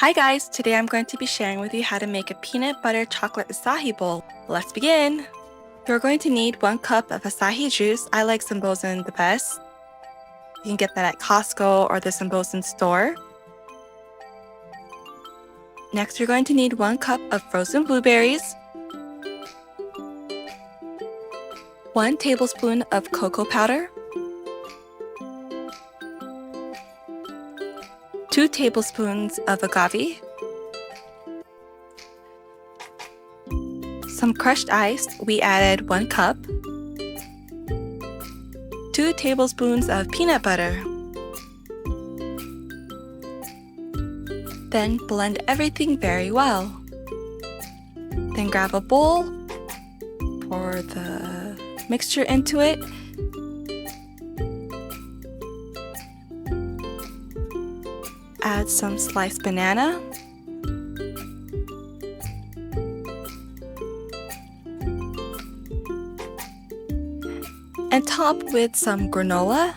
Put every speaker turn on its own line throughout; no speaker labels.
Hi guys, today I'm going to be sharing with you how to make a peanut butter chocolate acai bowl. Let's begin! You're going to need 1 cup of acai juice. I like Sambosan the best. You can get that at Costco or the Sambosan store. Next, you're going to need 1 cup of frozen blueberries, 1 tablespoon of cocoa powder, 2 tablespoons of agave, some crushed ice, we added 1 cup, 2 tablespoons of peanut butter. Then blend everything very well. Then grab a bowl, pour the mixture into it, add some sliced banana, and top with some granola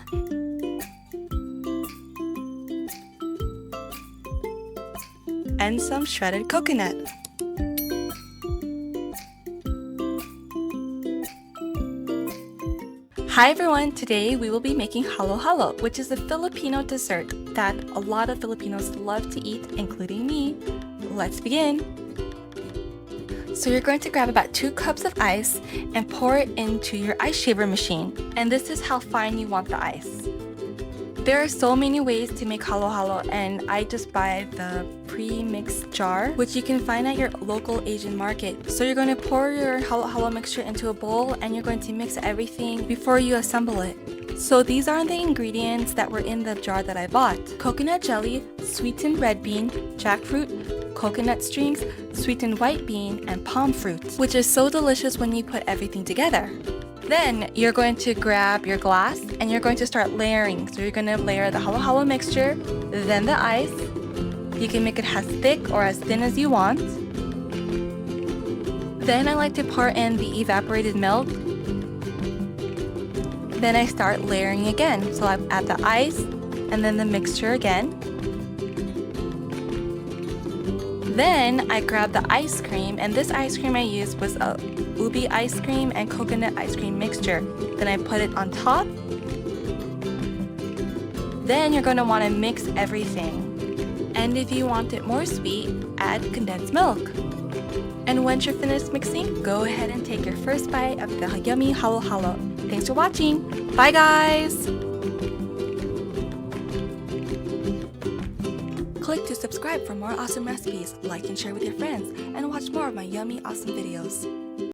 and some shredded coconut. Hi everyone! Today we will be making halo halo, which is a Filipino dessert that a lot of Filipinos love to eat, including me. Let's begin! So you're going to grab about 2 cups of ice and pour it into your ice shaver machine. And this is how fine you want the ice. There are so many ways to make halo halo, and I just buy the pre-mixed jar, which you can find at your local Asian market. So you're going to pour your halo halo mixture into a bowl and you're going to mix everything before you assemble it. So these are the ingredients that were in the jar that I bought: coconut jelly, sweetened red bean, jackfruit, coconut strings, sweetened white bean, and palm fruit, which is so delicious when you put everything together. Then you're going to grab your glass and you're going to start layering. So you're going to layer the halo halo mixture, then the ice. You can make it as thick or as thin as you want. Then I like to pour in the evaporated milk. Then I start layering again. So I add the ice and then the mixture again. Then I grab the ice cream, and this ice cream I used was a ubi ice cream and coconut ice cream mixture. Then I put it on top. Then you're going to want to mix everything. And if you want it more sweet, add condensed milk. And once you're finished mixing, go ahead and take your first bite of the yummy halo halo. Thanks for watching. Bye guys! Click to subscribe for more awesome recipes, like and share with your friends, and watch more of my yummy awesome videos.